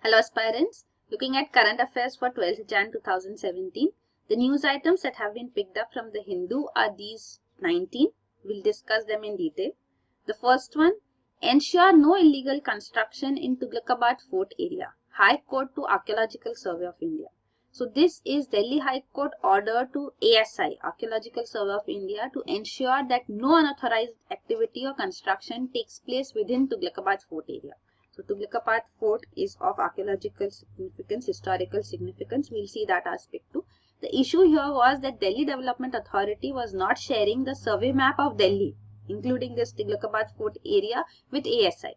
Hello aspirants, looking at current affairs for 12th Jan 2017. The news items that have been picked up from the Hindu are these 19. We'll discuss them in detail. The first one, ensure no illegal construction in Tughlakabad Fort area. High Court to Archaeological Survey of India. So this is Delhi High Court order to ASI, Archaeological Survey of India, to ensure that no unauthorized activity or construction takes place within Tughlakabad Fort area. So Tughlakabad Fort is of archaeological significance, historical significance. We'll see that aspect too. The issue here was that Delhi Development Authority was not sharing the survey map of Delhi, including this Tughlakabad Fort area, with ASI.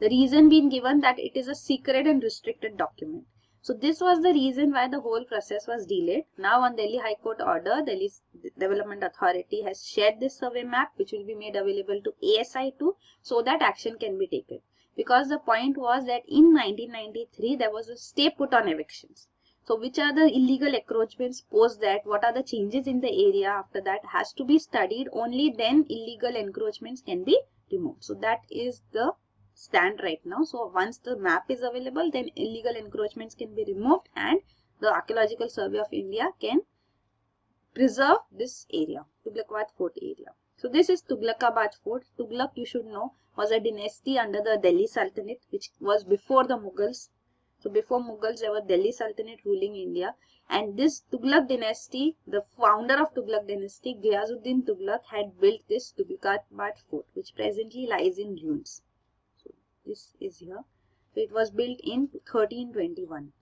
The reason being given that it is a secret and restricted document. So this was the reason why the whole process was delayed. Now on Delhi High Court order, Delhi Development Authority has shared this survey map, which will be made available to ASI too, so that action can be taken. Because the point was that in 1993 there was a stay put on evictions. So which are the illegal encroachments post that, what are the changes in the area after that has to be studied, only then illegal encroachments can be removed. So that is the stand right now. So once the map is available, then illegal encroachments can be removed and the Archaeological Survey of India can preserve this area, Tughlakabad Fort area. So this is Tughlakabad Fort. Tughlaq, you should know, was a dynasty under the Delhi Sultanate, which was before the Mughals. So before Mughals, there was Delhi Sultanate ruling India. And this Tughlaq dynasty, the founder of Tughlaq dynasty, Ghayazuddin Tughlaq, had built this Tughlakabad Fort, which presently lies in ruins. So this is here. So it was built in 1321.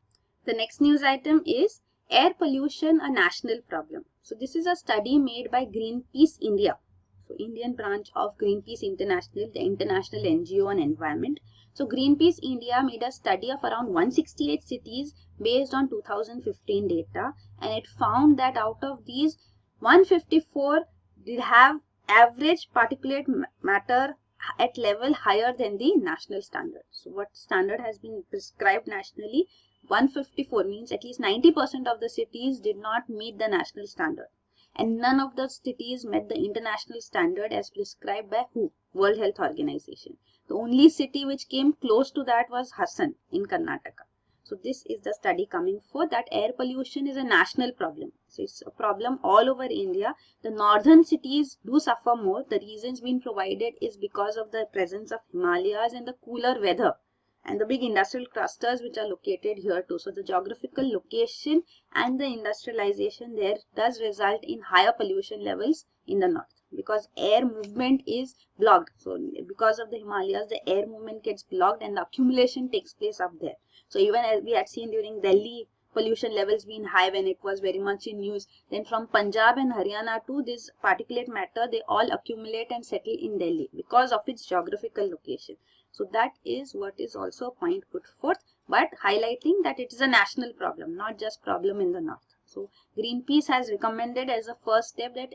The next news item is air pollution, a national problem. So this is a study made by Greenpeace India. So Indian branch of Greenpeace International, the international NGO on environment. So Greenpeace India made a study of around 168 cities based on 2015 data, and it found that out of these 154 did have average particulate matter at level higher than the national standard. So what standard has been prescribed nationally? 154 means at least 90% of the cities did not meet the national standard. And none of the cities met the international standard as prescribed by WHO, World Health Organization. The only city which came close to that was Hassan in Karnataka. So this is the study coming for that air pollution is a national problem. So it's a problem all over India. The northern cities do suffer more. The reasons being provided is because of the presence of Himalayas and the cooler weather, and the big industrial clusters which are located here too. So the geographical location and the industrialization there does result in higher pollution levels in the north, because air movement is blocked. So because of the Himalayas, the air movement gets blocked and the accumulation takes place up there. So even as we had seen during Delhi, pollution levels being high when it was very much in news, then from Punjab and Haryana to this particulate matter, they all accumulate and settle in Delhi because of its geographical location. So that is what is also a point put forth, but highlighting that it is a national problem, not just problem in the north. So Greenpeace has recommended as a first step that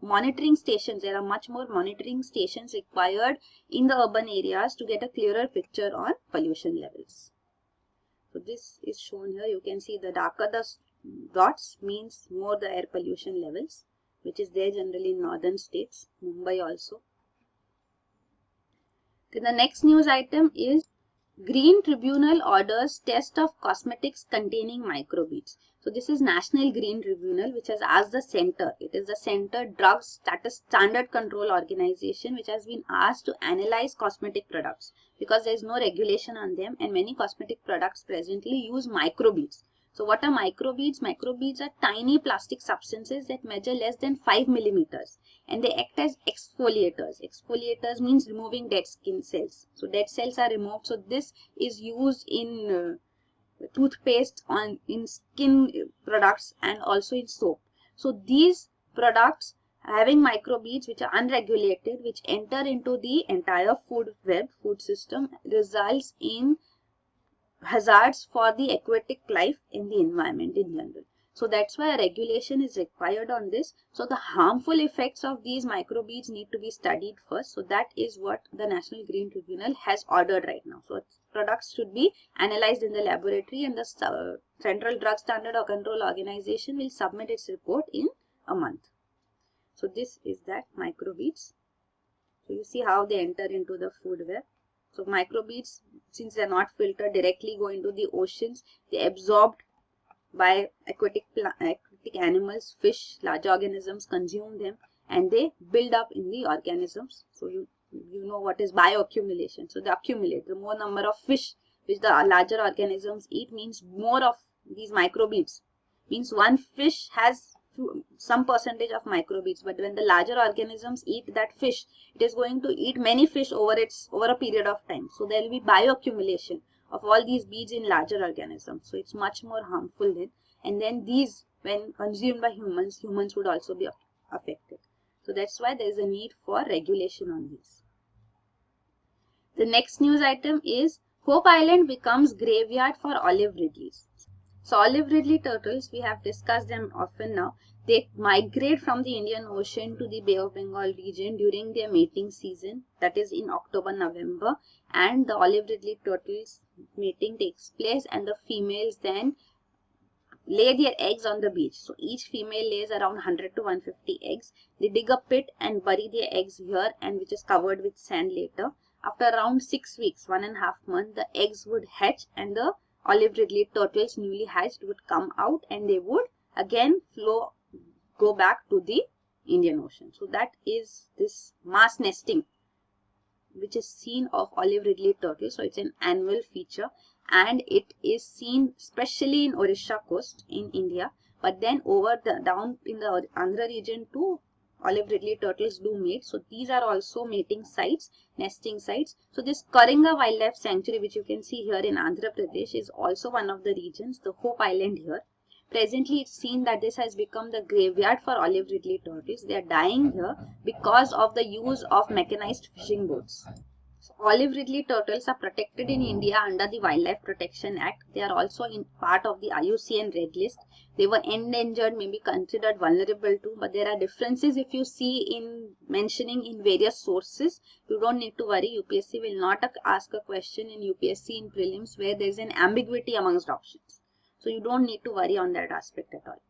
monitoring stations, there are much more monitoring stations required in the urban areas to get a clearer picture on pollution levels. So this is shown here. You can see the darker the dots means more the air pollution levels, which is there generally in northern states, Mumbai also. Then the next news item is Green Tribunal orders test of cosmetics containing microbeads. So this is National Green Tribunal, which has asked the center. It is the Center Drugs Standard Control Organization, which has been asked to analyze cosmetic products because there is no regulation on them, and many cosmetic products presently use microbeads. So what are microbeads? Microbeads are tiny plastic substances that measure less than 5 millimeters, and they act as exfoliators. Exfoliators means removing dead skin cells. So dead cells are removed. So this is used in toothpaste, in skin products, and also in soap. So these products having microbeads which are unregulated, which enter into the entire food web, food system, results in hazards for the aquatic life in the environment in general. So that's why a regulation is required on this. So the harmful effects of these microbeads need to be studied first. So that is what the National Green Tribunal has ordered right now. So products should be analyzed in the laboratory, and the Central Drug Standard or Control Organization will submit its report in a month. So this is that microbeads. So you see how they enter into the food web. So microbeads, since they are not filtered, directly go into the oceans. They are absorbed by aquatic animals, fish, large organisms consume them, and they build up in the organisms. So you know what is bioaccumulation. So they accumulate. The more number of fish which the larger organisms eat means more of these microbeads. Means one fish has some percentage of microbeads, but when the larger organisms eat that fish, it is going to eat many fish over a period of time. So there will be bioaccumulation of all these beads in larger organisms. So it's much more harmful then. And then these, when consumed by humans would also be affected. So that's why there is a need for regulation on these. The next news item is Hope Island becomes graveyard for olive ridleys. So olive ridley turtles, we have discussed them often now. They migrate from the Indian Ocean to the Bay of Bengal region during their mating season, that is in October-November, and the olive ridley turtles mating takes place and the females then lay their eggs on the beach. So each female lays around 100 to 150 eggs. They dig a pit and bury their eggs here, and which is covered with sand later. After around 6 weeks, 1.5 months, the eggs would hatch and the olive ridley turtles newly hatched would come out and they would again go back to the Indian Ocean. So that is this mass nesting which is seen of olive ridley turtles. So it's an annual feature and it is seen especially in Orissa coast in India, but then down in the Andhra region too, olive ridley turtles do mate. So these are also mating sites, nesting sites. So this Karinga Wildlife Sanctuary, which you can see here in Andhra Pradesh, is also one of the regions, the Hope Island here. Presently, it's seen that this has become the graveyard for olive ridley turtles. They are dying here because of the use of mechanized fishing boats. So, olive ridley turtles are protected in India under the Wildlife Protection Act. They are also in part of the IUCN Red List. They were endangered, maybe considered vulnerable too, but there are differences if you see in mentioning in various sources. You don't need to worry. UPSC will not ask a question in UPSC in prelims where there is an ambiguity amongst options. So you don't need to worry on that aspect at all.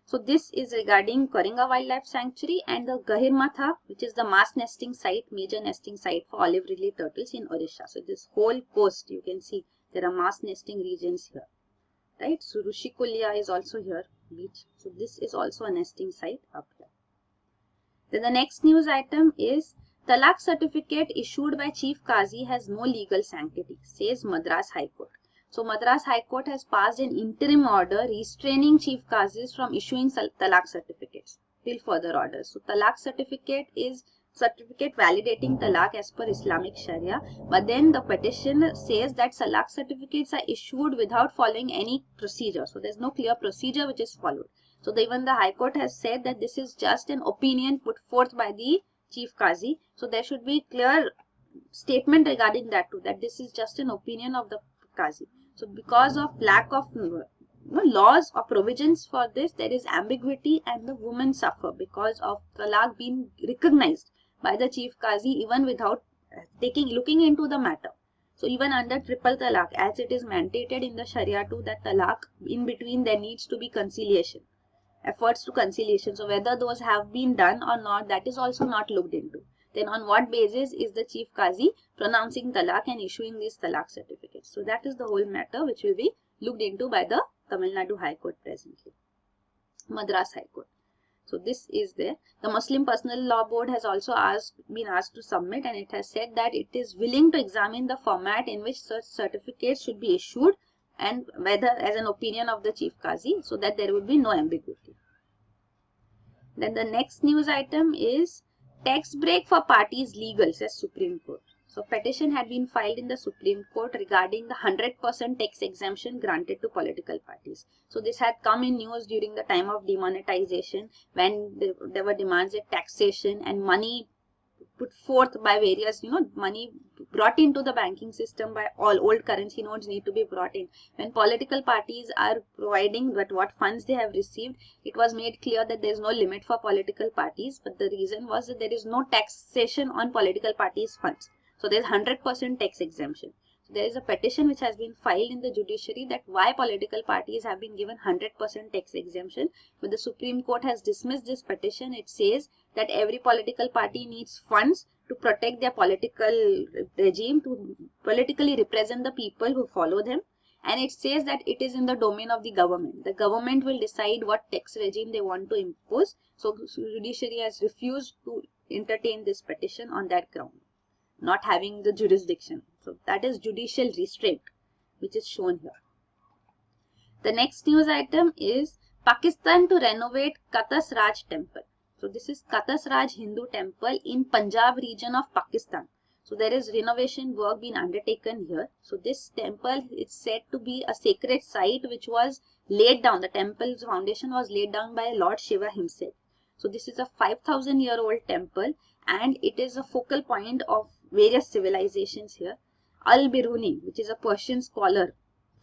So this is regarding Karinga Wildlife Sanctuary and the Gahirmatha, which is the mass nesting site, major nesting site for olive ridley turtles in Orissa. So this whole coast, you can see there are mass nesting regions here, right? So Rushikulya is also here, beach. So this is also a nesting site up here. Then the next news item is Talaq certificate issued by Chief Qazi has no legal sanctity, says Madras High Court. So Madras High Court has passed an interim order restraining Chief Qazis from issuing Talaq certificates till further orders. So Talaq certificate is certificate validating Talaq as per Islamic Sharia, but then the petition says that Talaq certificates are issued without following any procedure. So there's no clear procedure which is followed. So even the High Court has said that this is just an opinion put forth by the Chief Qazi. So there should be clear statement regarding that too, that this is just an opinion of the Qazi. So because of lack of laws or provisions for this, there is ambiguity and the women suffer because of Talaq being recognized by the Chief Qazi even without looking into the matter. So even under triple Talaq, as it is mandated in the Sharia too, that Talaq in between there needs to be conciliation, efforts to conciliation. So whether those have been done or not, that is also not looked into. Then on what basis is the Chief Qazi pronouncing Talaq and issuing these Talaq certificates? So that is the whole matter which will be looked into by the Tamil Nadu High Court presently, Madras High Court. So this is there. The Muslim Personal Law Board has also been asked to submit, and it has said that it is willing to examine the format in which such certificates should be issued and whether as an opinion of the Chief Qazi, so that there would be no ambiguity. Then the next news item is tax break for parties legal, says Supreme Court. So petition had been filed in the Supreme Court regarding the 100% tax exemption granted to political parties. So this had come in news during the time of demonetization when there were demands at taxation and money put forth by various, money brought into the banking system by all old currency notes need to be brought in. When political parties are providing what funds they have received, it was made clear that there is no limit for political parties, but the reason was that there is no taxation on political parties' funds. So there is 100% tax exemption. So there is a petition which has been filed in the judiciary that why political parties have been given 100% tax exemption, but the Supreme Court has dismissed this petition. It says that every political party needs funds to protect their political regime, to politically represent the people who follow them. And it says that it is in the domain of the government. The government will decide what tax regime they want to impose. So judiciary has refused to entertain this petition on that ground, not having the jurisdiction. So that is judicial restraint, which is shown here. The next news item is Pakistan to renovate Qatas Raj temple. So this is Qatas Raj Hindu temple in Punjab region of Pakistan. So there is renovation work being undertaken here. So this temple is said to be a sacred site which was laid down. The temple's foundation was laid down by Lord Shiva himself. So this is a 5,000-year-old temple and it is a focal point of various civilizations here. Al-Biruni, which is a Persian scholar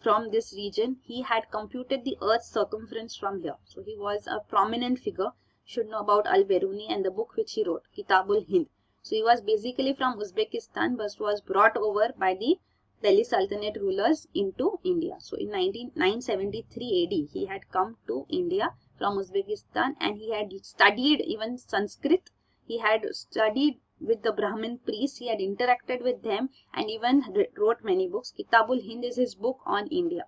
from this region, he had computed the earth's circumference from here. So he was a prominent figure. Should know about Al-Biruni and the book which he wrote, Kitabul Hind. So he was basically from Uzbekistan but was brought over by the Delhi Sultanate rulers into India. So in 973 AD, he had come to India from Uzbekistan and he had studied even Sanskrit. He had studied with the Brahmin priests, he had interacted with them and even wrote many books. Kitabul Hind is his book on India.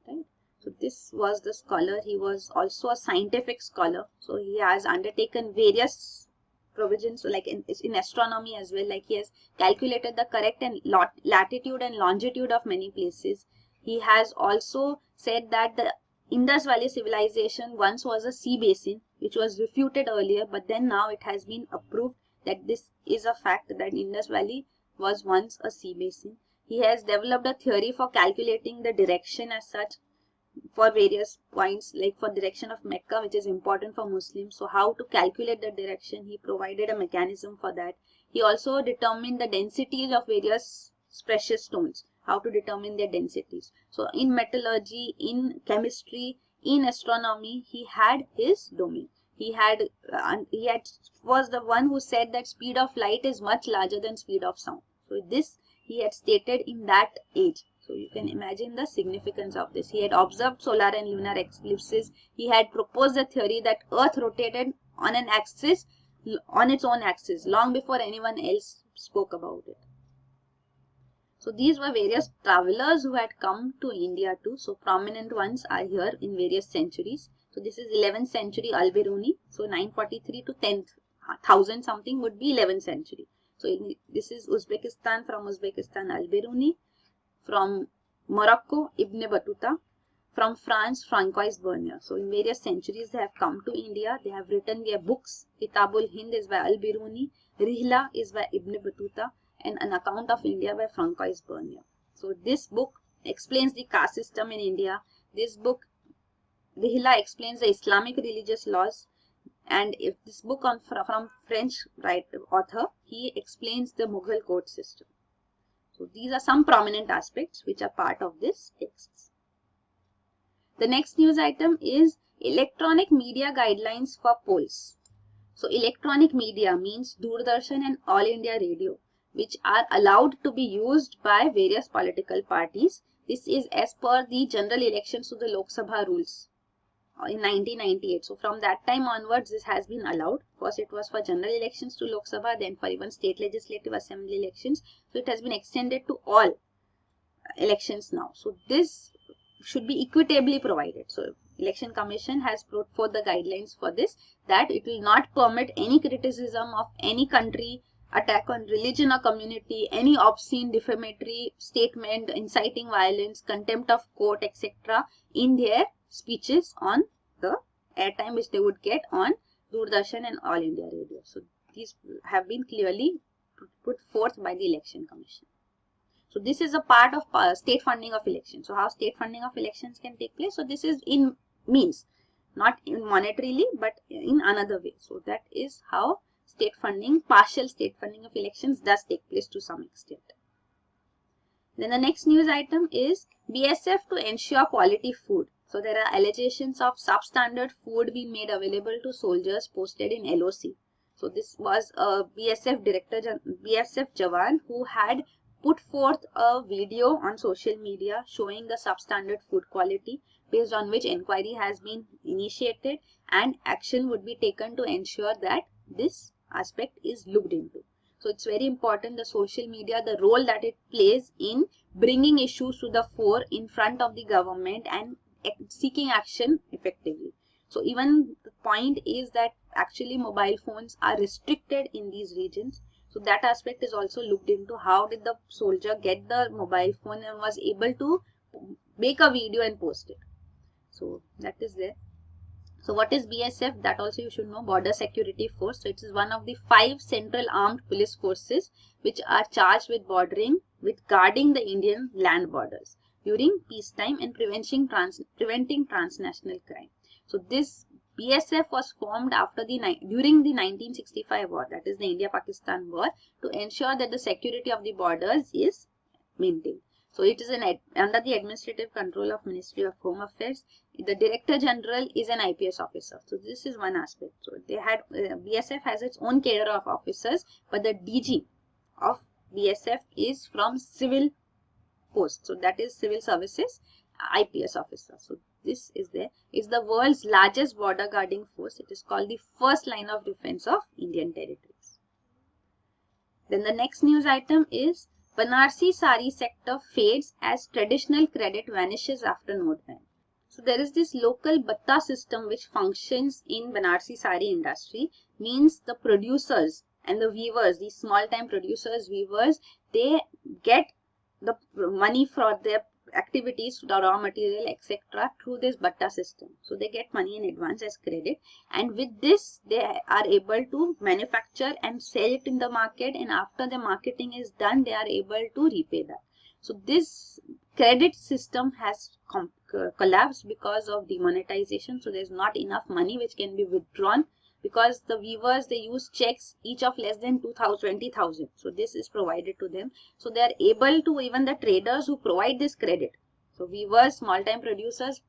Right? So this was the scholar. He was also a scientific scholar. So he has undertaken various provisions, so like in astronomy as well, like he has calculated the correct and latitude and longitude of many places. He has also said that the Indus Valley civilization once was a sea basin, which was refuted earlier, but then now it has been approved that this is a fact, that Indus Valley was once a sea basin. He has developed a theory for calculating the direction as such for various points, like for direction of Mecca, which is important for Muslims. So how to calculate the direction, he provided a mechanism for that. He also determined the densities of various precious stones, how to determine their densities. So in metallurgy, in chemistry, in astronomy, he had his domain. He was the one who said that speed of light is much larger than speed of sound. So this he had stated in that age. So you can imagine the significance of this. He had observed solar and lunar eclipses. He had proposed the theory that Earth rotated on an axis, on its own axis, long before anyone else spoke about it. So these were various travelers who had come to India too. So prominent ones are here in various centuries. So this is 11th century Al-Biruni. So 943 to 10,000 something would be 11th century. So this is Uzbekistan, from Uzbekistan Al-Biruni. From Morocco, Ibn Battuta. From France, Francois Bernier. So in various centuries they have come to India. They have written their books. Kitabul Hind is by Al-Biruni. Rihla is by Ibn Battuta. And an account of India by Francois Bernier. So this book explains the caste system in India. This book, Rihla, explains the Islamic religious laws. And if this book from French author, he explains the Mughal court system. So these are some prominent aspects which are part of this text. The next news item is electronic media guidelines for polls. So electronic media means Doordarshan and All India Radio, which are allowed to be used by various political parties. This is as per the general elections to the Lok Sabha rules in 1998. So from that time onwards, this has been allowed. First it was for general elections to Lok Sabha, then for even state legislative assembly elections. So it has been extended to all elections now. So this should be equitably provided. So Election Commission has put forth the guidelines for this, that it will not permit any criticism of any country, attack on religion or community, any obscene, defamatory statement, inciting violence, contempt of court, etc. in their speeches on the airtime which they would get on Doordarshan and All India Radio. So these have been clearly put forth by the Election Commission. So this is a part of state funding of elections. So how state funding of elections can take place? So this is in means, not in monetarily, but in another way. So that is how state funding, partial state funding of elections does take place to some extent. Then the next news item is BSF to ensure quality food. So there are allegations of substandard food being made available to soldiers posted in LOC. So this was a BSF director, BSF Jawan, who had put forth a video on social media showing the substandard food quality, based on which inquiry has been initiated and action would be taken to ensure that this aspect is looked into. So it's very important, the social media, the role that it plays in bringing issues to the fore in front of the government and seeking action effectively. So even the point is that actually mobile phones are restricted in these regions. So that aspect is also looked into. How did the soldier get the mobile phone and was able to make a video and post it? So that is there. So what is BSF? That also you should know, Border Security Force. So it is one of the 5 central armed police forces which are charged with guarding the Indian land borders during peacetime and preventing transnational crime. So this BSF was formed during the 1965 war, that is the India-Pakistan war, to ensure that the security of the borders is maintained. So it is under the administrative control of Ministry of Home Affairs. The Director General is an IPS officer. So this is one aspect. So they had BSF has its own cadre of officers, but the DG of BSF is from civil post. So that is civil services IPS officer. So this is there. It's the world's largest border guarding force. It is called the first line of defense of Indian territories. Then the next news item is Banarsi Sari sector fades as traditional credit vanishes after note ban. So there is this local batta system which functions in Banarsi Sari industry. Means the producers and the weavers, these small time producers, weavers, they get the money for their activities, the raw material, etc. through this batta system. So they get money in advance as credit, and with this they are able to manufacture and sell it in the market, and after the marketing is done they are able to repay that. So this credit system has collapsed because of demonetization. So there is not enough money which can be withdrawn, because the weavers, they use checks each of less than 20,000. So this is provided to them. So they are able to, even the traders who provide this credit. So weavers, small time producers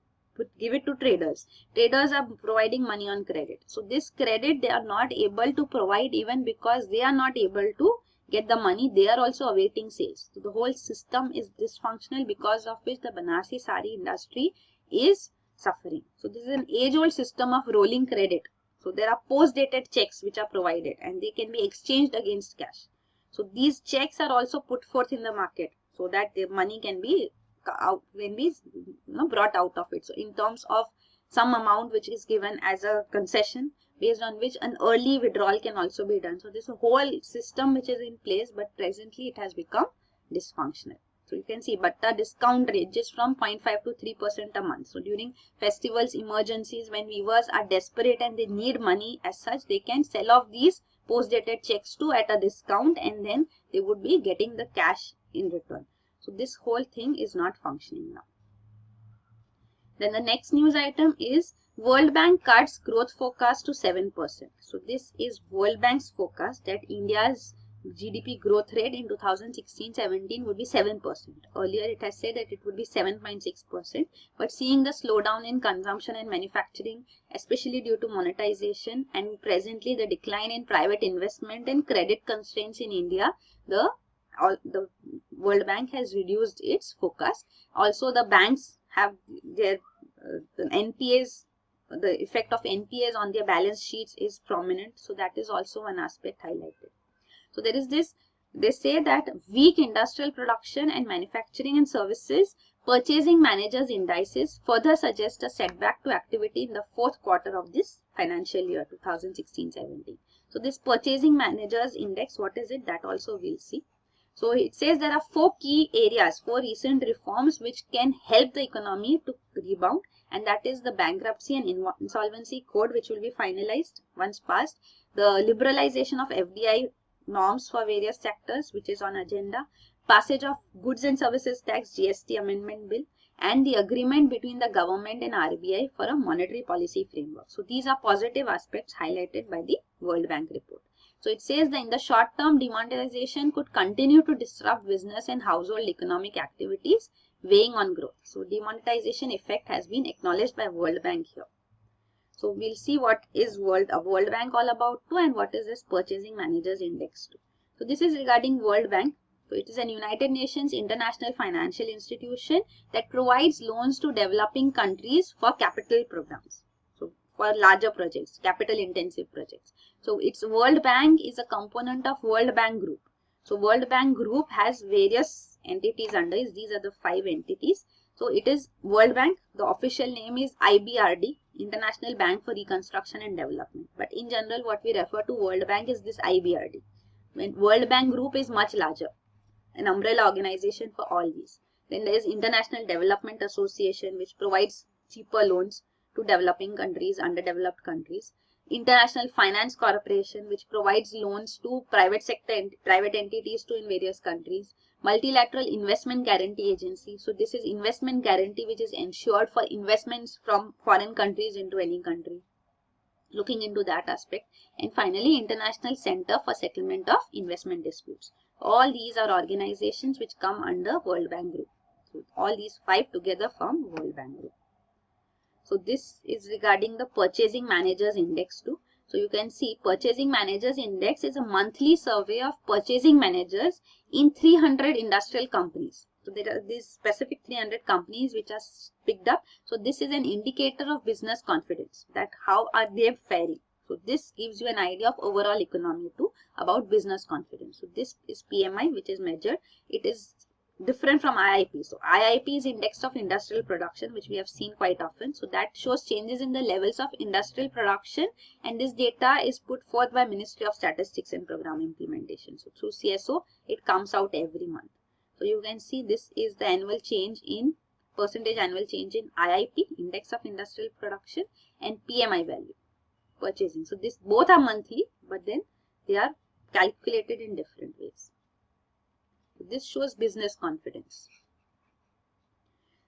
give it to traders. Traders are providing money on credit. So this credit they are not able to provide, even because they are not able to get the money. They are also awaiting sales. So the whole system is dysfunctional, because of which the Banarsi Sari industry is suffering. So this is an age-old system of rolling credit. So there are post-dated checks which are provided, and they can be exchanged against cash. So these checks are also put forth in the market so that the money can be brought out of it. So in terms of some amount which is given as a concession, based on which an early withdrawal can also be done. So this whole system which is in place, but presently it has become dysfunctional. So you can see batta discount ranges from 0.5 to 3% a month. So during festivals, emergencies, when weavers are desperate and they need money as such, they can sell off these post-dated checks too at a discount, and then they would be getting the cash in return. So this whole thing is not functioning now. Then the next news item is World Bank cuts growth forecast to 7%. So this is World Bank's forecast that India's GDP growth rate in 2016-17 would be 7%. Earlier it has said that it would be 7.6%, but seeing the slowdown in consumption and manufacturing, especially due to monetization, and presently the decline in private investment and credit constraints in India, the World Bank has reduced its forecast. Also the banks have their NPAs, the effect of NPAs on their balance sheets is prominent. So that is also one aspect highlighted. So there is this, they say that weak industrial production and manufacturing and services purchasing managers indices further suggest a setback to activity in the fourth quarter of this financial year 2016-17. So this purchasing managers index, what is it? That also we'll see. So it says there are 4 key areas, 4 recent reforms which can help the economy to rebound, and that is the bankruptcy and insolvency code which will be finalized once passed, the liberalization of FDI norms for various sectors which is on agenda, passage of goods and services tax GST amendment bill, and the agreement between the government and RBI for a monetary policy framework. So these are positive aspects highlighted by the World Bank report. So it says that in the short term, demonetization could continue to disrupt business and household economic activities, weighing on growth. So demonetization effect has been acknowledged by World Bank here. So we'll see what is World Bank all about too, and what is this purchasing managers index too. So this is regarding World Bank. So it is an United Nations international financial institution that provides loans to developing countries for capital programs. So for larger projects, capital intensive projects. So its World Bank is a component of World Bank Group. So World Bank Group has various entities under it. These are the 5 entities. So it is World Bank. The official name is IBRD, International Bank for Reconstruction and Development. But in general, what we refer to World Bank is this IBRD. When World Bank Group is much larger, an umbrella organization for all these. Then there is International Development Association, which provides cheaper loans to developing countries, underdeveloped countries. International Finance Corporation, which provides loans to private sector and private entities in various countries. Multilateral Investment Guarantee Agency. So this is investment guarantee which is ensured for investments from foreign countries into any country. Looking into that aspect. And finally, International Center for Settlement of Investment Disputes. All these are organizations which come under World Bank Group. So all these 5 together form World Bank Group. So this is regarding the Purchasing Managers Index too. So you can see Purchasing Managers Index is a monthly survey of purchasing managers in 300 industrial companies. So there are these specific 300 companies which are picked up. So this is an indicator of business confidence, that how are they faring. So this gives you an idea of overall economy too, about business confidence. So this is PMI which is measured. It is different from IIP. So IIP is Index of Industrial Production, which we have seen quite often. So that shows changes in the levels of industrial production, and this data is put forth by Ministry of Statistics and Program Implementation. So through CSO, it comes out every month. So you can see this is the annual change in percentage annual change in IIP, Index of Industrial Production, and PMI value, purchasing. So this both are monthly, but then they are calculated in different ways. This shows business confidence.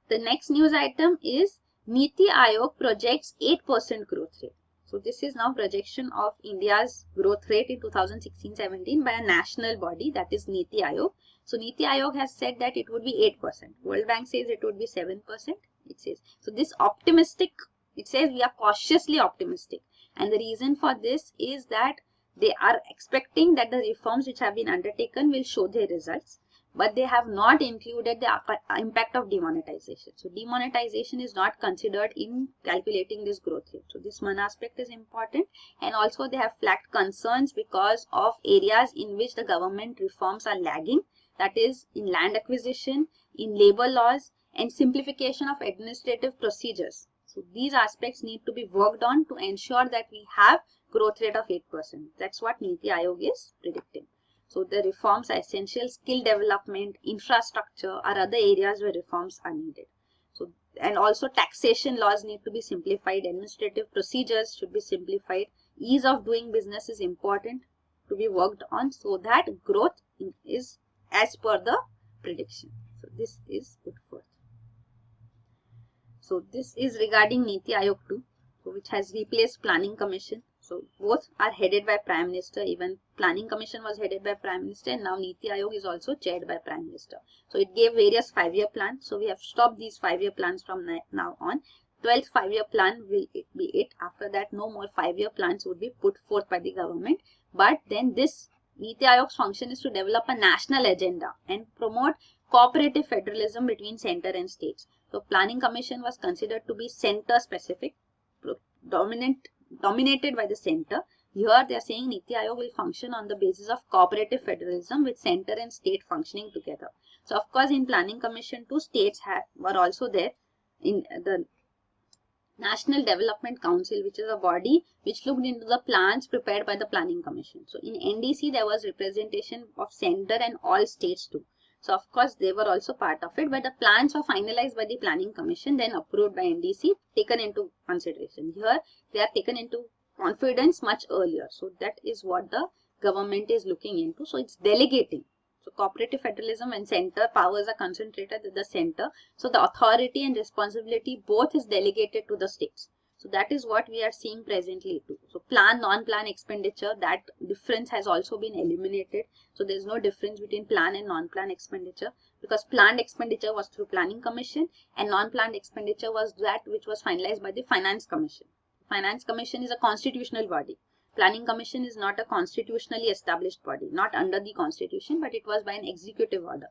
The next news item is Niti Aayog projects 8% growth rate. So this is now projection of India's growth rate in 2016-17 by a national body, that is Niti Aayog. So Niti Aayog has said that it would be 8%. World Bank says it would be 7%. It says, so this optimistic, it says we are cautiously optimistic. And the reason for this is that they are expecting that the reforms which have been undertaken will show their results, but they have not included the impact of demonetization. So demonetization is not considered in calculating this growth rate. So this one aspect is important, and also they have flagged concerns because of areas in which the government reforms are lagging, that is in land acquisition, in labor laws, and simplification of administrative procedures. So these aspects need to be worked on to ensure that we have growth rate of 8%. That's what Niti Aayog is predicting. So the reforms are essential. Skill development, infrastructure are other areas where reforms are needed. So, and also taxation laws need to be simplified. Administrative procedures should be simplified. Ease of doing business is important to be worked on, so that growth is as per the prediction. So this is put forth. So this is regarding Niti Aayog 2, which has replaced Planning Commission. So both are headed by Prime Minister. Even Planning Commission was headed by Prime Minister, and now Niti Aayog is also chaired by Prime Minister. So it gave various 5-year plans. So we have stopped these 5-year plans from now on. 12th 5-year plan will be it. After that, no more 5-year plans would be put forth by the government. But then this Niti Aayog's function is to develop a national agenda and promote cooperative federalism between center and states. So Planning Commission was considered to be center specific, dominated by the center. Here they are saying Niti Aayog will function on the basis of cooperative federalism with center and state functioning together. So of course in Planning Commission 2, states were also there. In the National Development Council, which is a body which looked into the plans prepared by the Planning Commission. So in NDC there was representation of center and all states too. So of course they were also part of it, but the plans were finalized by the Planning Commission, then approved by NDC, taken into consideration. Here they are taken into confidence much earlier. So that is what the government is looking into. So it's delegating. So cooperative federalism and center powers are concentrated at the center. So the authority and responsibility both is delegated to the states. So that is what we are seeing presently too. So plan, non-plan expenditure, that difference has also been eliminated. So there is no difference between plan and non-plan expenditure, because planned expenditure was through Planning Commission and non-planned expenditure was that which was finalized by the Finance Commission. Finance Commission is a constitutional body. Planning Commission is not a constitutionally established body, not under the Constitution, but it was by an executive order.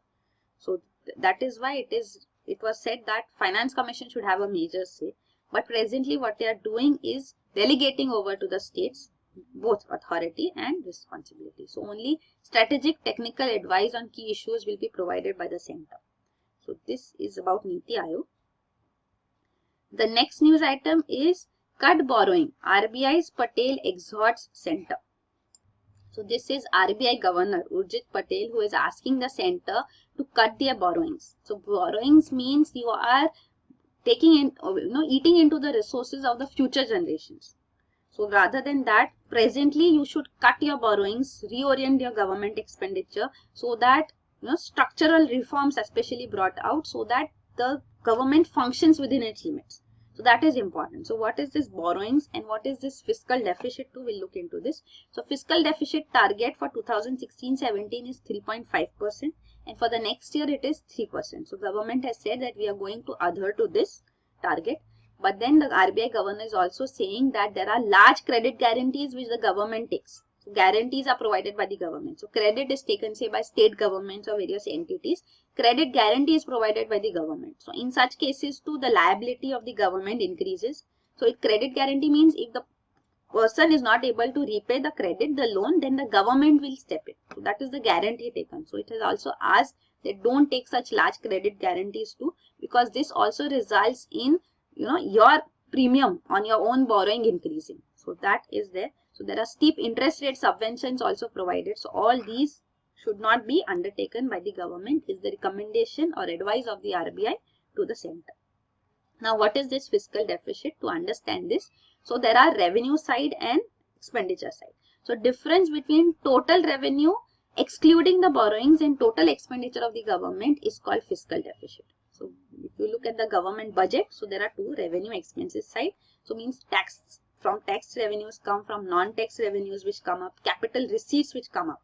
So that is why it was said that Finance Commission should have a major say. But presently what they are doing is delegating over to the states both authority and responsibility. So only strategic technical advice on key issues will be provided by the center. So this is about Niti Aayog. The next news item is cut borrowing. RBI's Patel exhorts center. So this is RBI Governor Urjit Patel who is asking the center to cut their borrowings. So borrowings means you are taking in, eating into the resources of the future generations. So rather than that, presently you should cut your borrowings, reorient your government expenditure so that structural reforms especially brought out so that the government functions within its limits. So that is important. So what is this borrowings and what is this fiscal deficit too? We'll look into this. So fiscal deficit target for 2016-17 is 3.5% and for the next year it is 3%. So government has said that we are going to adhere to this target. But then the RBI governor is also saying that there are large credit guarantees which the government takes. So guarantees are provided by the government. So credit is taken say by state governments or various entities. Credit guarantee is provided by the government. So in such cases too the liability of the government increases. So credit guarantee means if the person is not able to repay the credit, the loan, then the government will step in. So that is the guarantee taken. So it has also asked that don't take such large credit guarantees too because this also results in your premium on your own borrowing increasing. So that is there. So there are steep interest rate subventions also provided. So all these should not be undertaken by the government is the recommendation or advice of the RBI to the center. Now what is this fiscal deficit? To understand this, so there are revenue side and expenditure side. So difference between total revenue excluding the borrowings and total expenditure of the government is called fiscal deficit. So if you look at the government budget, so there are two revenue expenses side. So means tax, from tax revenues come, from non-tax revenues which come up, capital receipts which come up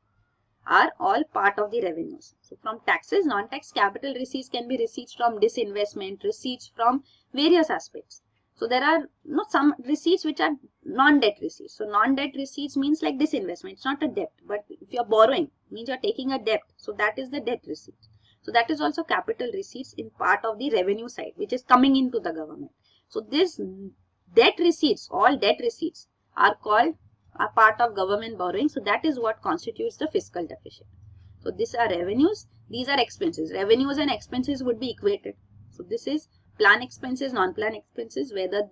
are all part of the revenues. So from taxes, non-tax capital receipts can be receipts from disinvestment, receipts from various aspects. So there are some receipts which are non-debt receipts. So non-debt receipts means like disinvestment. It's not a debt, but if you are borrowing, means you are taking a debt. So that is the debt receipt. So that is also capital receipts in part of the revenue side, which is coming into the government. So this debt receipts, all debt receipts are called a part of government borrowing. So that is what constitutes the fiscal deficit. So these are revenues, these are expenses. Revenues and expenses would be equated. So this is plan expenses, non-plan expenses, whether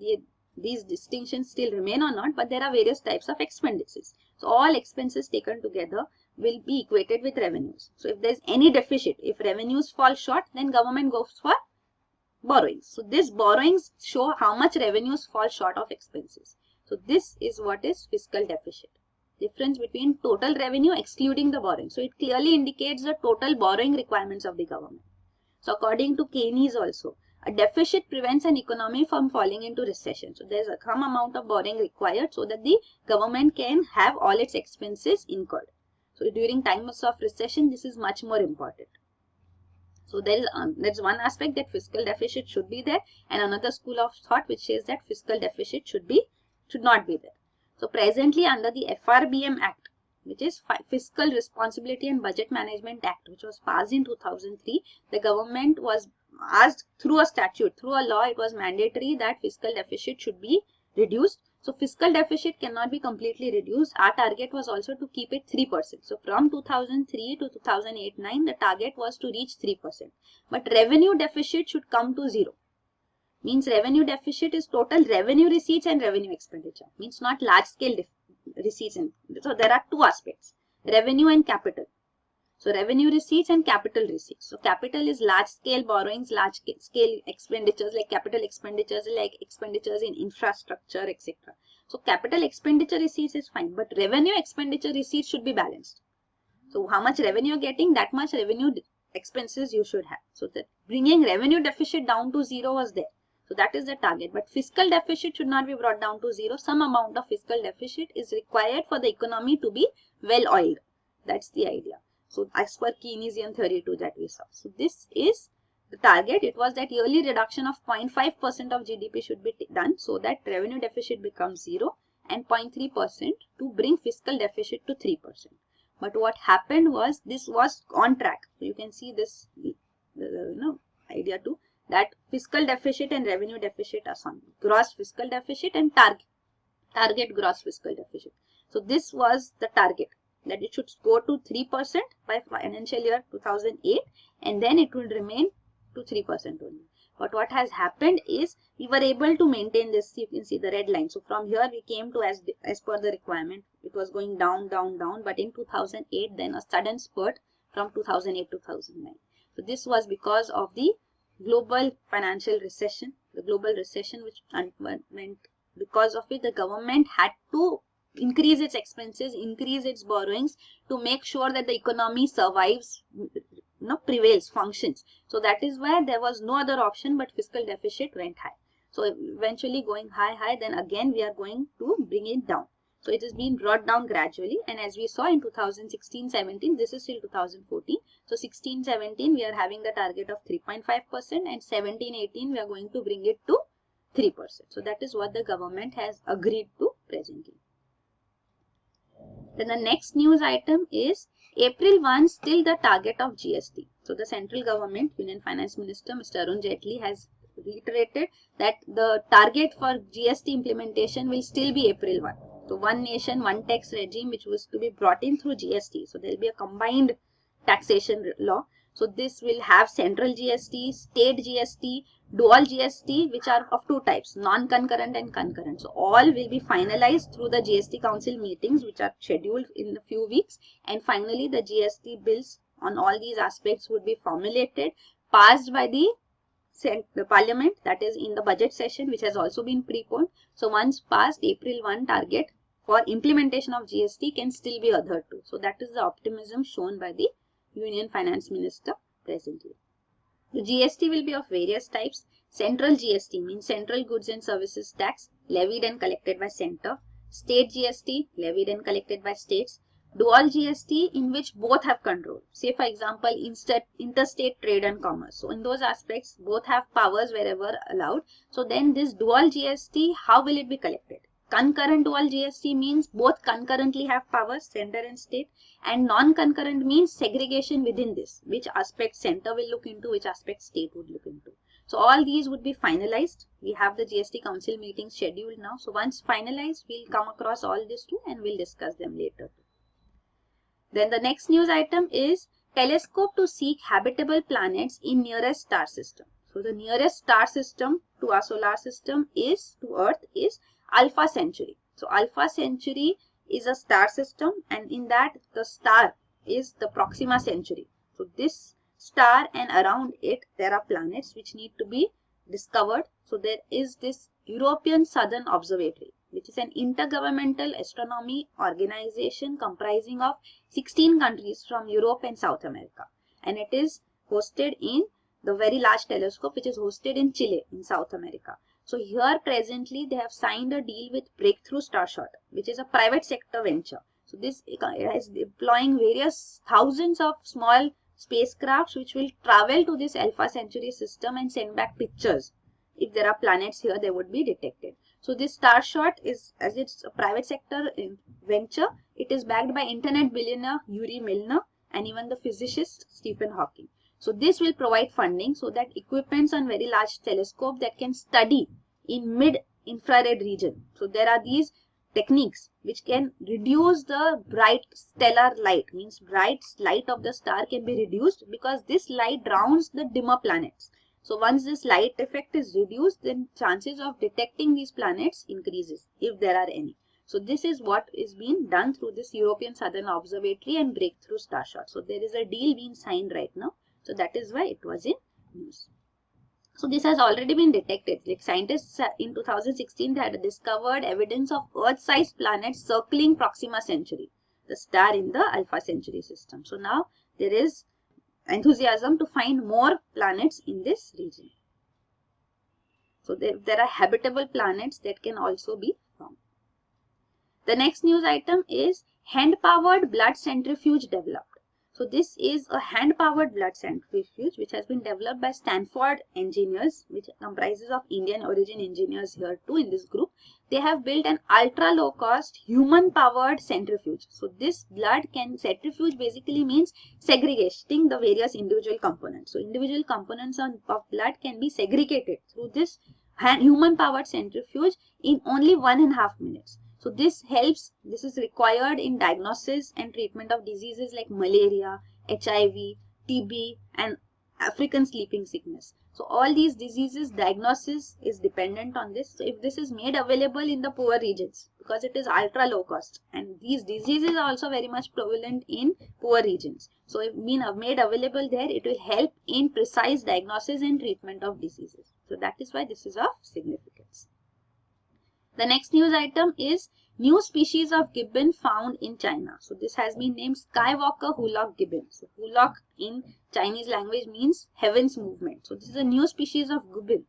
these distinctions still remain or not, but there are various types of expenses. So all expenses taken together will be equated with revenues. So if there is any deficit, if revenues fall short, then government goes for borrowings. So these borrowings show how much revenues fall short of expenses. So this is what is fiscal deficit. Difference between total revenue excluding the borrowing. So it clearly indicates the total borrowing requirements of the government. So according to Keynes also, a deficit prevents an economy from falling into recession. So there is some amount of borrowing required so that the government can have all its expenses incurred. So during times of recession, this is much more important. So there's one aspect that fiscal deficit should be there, and another school of thought which says that fiscal deficit should not be there. So presently under the FRBM Act, which is Fiscal Responsibility and Budget Management Act, which was passed in 2003, the government was asked through a statute, through a law, it was mandatory that fiscal deficit should be reduced. So fiscal deficit cannot be completely reduced. Our target was also to keep it 3%. So from 2003 to 2008-9, the target was to reach 3%. But revenue deficit should come to 0. Means revenue deficit is total revenue receipts and revenue expenditure. Means not large scale receipts. So there are two aspects, revenue and capital. So revenue receipts and capital receipts. So capital is large scale borrowings, large scale expenditures like capital expenditures like expenditures in infrastructure, etc. So capital expenditure receipts is fine, but revenue expenditure receipts should be balanced. So how much revenue you're getting, that much revenue expenses you should have. So that bringing revenue deficit down to 0 was there. So that is the target. But fiscal deficit should not be brought down to 0. Some amount of fiscal deficit is required for the economy to be well oiled. That's the idea. So as per Keynesian theory too that we saw. So this is the target. It was that yearly reduction of 0.5% of GDP should be done so that revenue deficit becomes 0 and 0.3% to bring fiscal deficit to 3%. But what happened was this was on track. So you can see this idea too. that fiscal deficit and revenue deficit are sum. Gross fiscal deficit and target gross fiscal deficit. So this was the target, that it should go to 3% by financial year 2008, and then it will remain to 3% only. But what has happened is we were able to maintain this. You can see the red line. So from here we came to as per the requirement. It was going down, down, down. But in 2008, then a sudden spurt from 2008 to 2009. So this was because of the global financial recession. The global recession which meant because of it the government had to increase its expenses, increase its borrowings to make sure that the economy survives, prevails, functions. So that is why there was no other option but fiscal deficit went high. So eventually going high, then again we are going to bring it down. So it has been brought down gradually, and as we saw in 2016-17, this is still 2014. So 16-17 we are having the target of 3.5%, and 17-18 we are going to bring it to 3%. So that is what the government has agreed to presently. Then the next news item is April 1 still the target of GST. So the central government, Union Finance Minister Mr. Arun Jaitley has reiterated that the target for GST implementation will still be April 1. So one nation, one tax regime which was to be brought in through GST. So there will be a combined taxation law. So this will have central GST, state GST, dual GST, which are of two types, non-concurrent and concurrent. So all will be finalized through the GST Council meetings which are scheduled in a few weeks, and finally the GST bills on all these aspects would be formulated, passed by the Parliament, that is in the budget session, which has also been preponed. So once passed, April 1 target for implementation of GST can still be adhered to. So that is the optimism shown by the Union Finance Minister presently. The GST will be of various types. Central GST means Central Goods and Services Tax, levied and collected by Centre. State GST, levied and collected by states. Dual GST, in which both have control. Say for example, interstate trade and commerce. So in those aspects, both have powers wherever allowed. So then this dual GST, how will it be collected? Concurrent dual GST means both concurrently have powers, Centre and state, and non-concurrent means segregation within this, which aspect Centre will look into, which aspect state would look into. So all these would be finalized. We have the GST Council meeting scheduled now. So once finalized, we'll come across all this too and we'll discuss them later. Then the next news item is telescope to seek habitable planets in nearest star system. So the nearest star system to our solar system is, to Earth, is Alpha Centauri. So Alpha Centauri is a star system, and in that the star is the Proxima Centauri. So this star and around it there are planets which need to be discovered. So there is this European Southern Observatory, which is an intergovernmental astronomy organization comprising of 16 countries from Europe and South America. And it is hosted in the Very Large Telescope, which is hosted in Chile in South America. So here presently they have signed a deal with Breakthrough Starshot, which is a private sector venture. So this is deploying various thousands of small spacecrafts which will travel to this Alpha Centauri system and send back pictures. If there are planets here, they would be detected. So this Starshot is, as it's a private sector venture, it is backed by internet billionaire Yuri Milner and even the physicist Stephen Hawking. So this will provide funding so that equipments on Very Large Telescope that can study in mid-infrared region. So there are these techniques which can reduce the bright stellar light, means bright light of the star can be reduced because this light drowns the dimmer planets. So once this light effect is reduced, then chances of detecting these planets increases, if there are any. So this is what is being done through this European Southern Observatory and Breakthrough Starshot. So there is a deal being signed right now. So that is why it was in news. So this has already been detected. Like scientists in 2016 they had discovered evidence of Earth-sized planets circling Proxima Centauri, the star in the Alpha Centauri system. So now there is enthusiasm to find more planets in this region. So there are habitable planets that can also be found. The next news item is hand-powered blood centrifuge developed. So this is a hand-powered blood centrifuge which has been developed by Stanford engineers, which comprises of Indian origin engineers here too in this group. They have built an ultra low cost human-powered centrifuge. So this centrifuge basically means segregating the various individual components. So individual components of blood can be segregated through this human-powered centrifuge in only 1.5 minutes. So this is required in diagnosis and treatment of diseases like malaria, HIV, TB and African sleeping sickness. So all these diseases diagnosis is dependent on this. So if this is made available in the poor regions, because it is ultra low cost, and these diseases are also very much prevalent in poor regions. So if being made available there, it will help in precise diagnosis and treatment of diseases. So that is why this is of significance. The next news item is new species of gibbon found in China. So this has been named Skywalker Hulock gibbon. So Hulock in Chinese language means heaven's movement. So this is a new species of gibbon.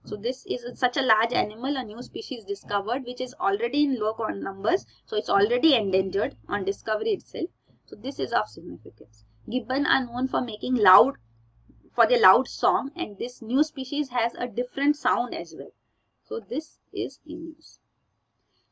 So this is such a large animal, a new species discovered, which is already in low numbers. So it's already endangered on discovery itself. So this is of significance. Gibbon are known for making their loud song, and this new species has a different sound as well. So this is in news.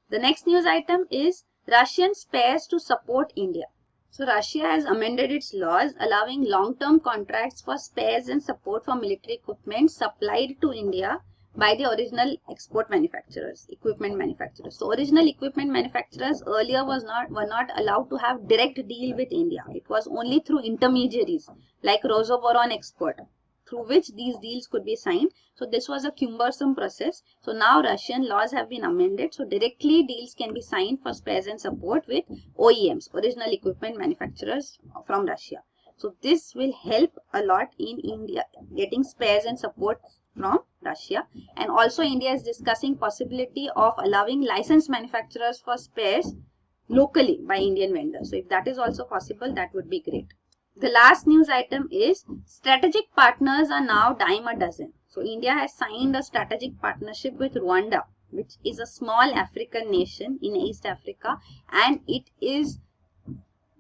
The next news item is Russian spares to support India. So Russia has amended its laws allowing long-term contracts for spares and support for military equipment supplied to India by the original equipment manufacturers. So original equipment manufacturers earlier were not allowed to have direct deal with India. It was only through intermediaries like Rosoboron Export, through which these deals could be signed. So this was a cumbersome process. So now Russian laws have been amended. So directly deals can be signed for spares and support with OEMs, original equipment manufacturers from Russia. So this will help a lot in India getting spares and support from Russia. And also India is discussing possibility of allowing licensed manufacturers for spares locally by Indian vendors. So if that is also possible, that would be great. The last news item is strategic partners are now dime a dozen. So India has signed a strategic partnership with Rwanda, which is a small African nation in East Africa, and it is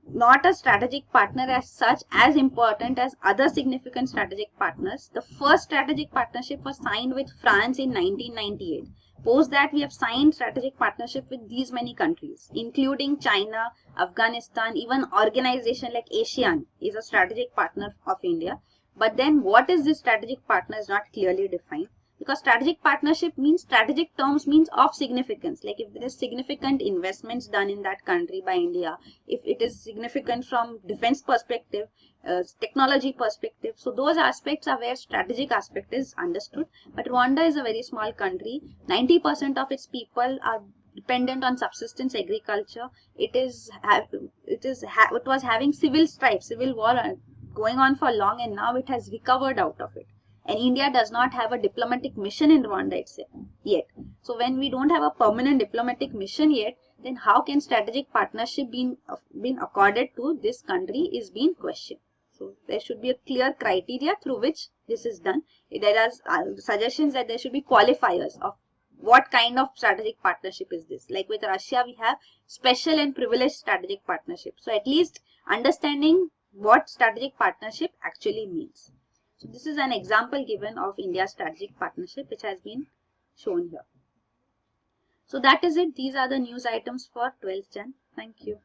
not a strategic partner as such as important as other significant strategic partners. The first strategic partnership was signed with France in 1998. Post that, we have signed strategic partnership with these many countries, including China, Afghanistan, even organization like ASEAN is a strategic partner of India. But then what is this strategic partner is not clearly defined, because strategic partnership means, strategic terms means of significance. Like if there is significant investments done in that country by India, if it is significant from defense perspective, technology perspective. So those aspects are where strategic aspect is understood. But Rwanda is a very small country. 90% of its people are dependent on subsistence agriculture. It was having civil war going on for long, and now it has recovered out of it. And India does not have a diplomatic mission in Rwanda itself yet. So when we don't have a permanent diplomatic mission yet, then how can strategic partnership been accorded to this country is being questioned. So there should be a clear criteria through which this is done. There are suggestions that there should be qualifiers of what kind of strategic partnership is this. Like with Russia, we have special and privileged strategic partnership. So at least understanding what strategic partnership actually means. So this is an example given of India's strategic partnership which has been shown here. So that is it. These are the news items for 12th Jan. Thank you.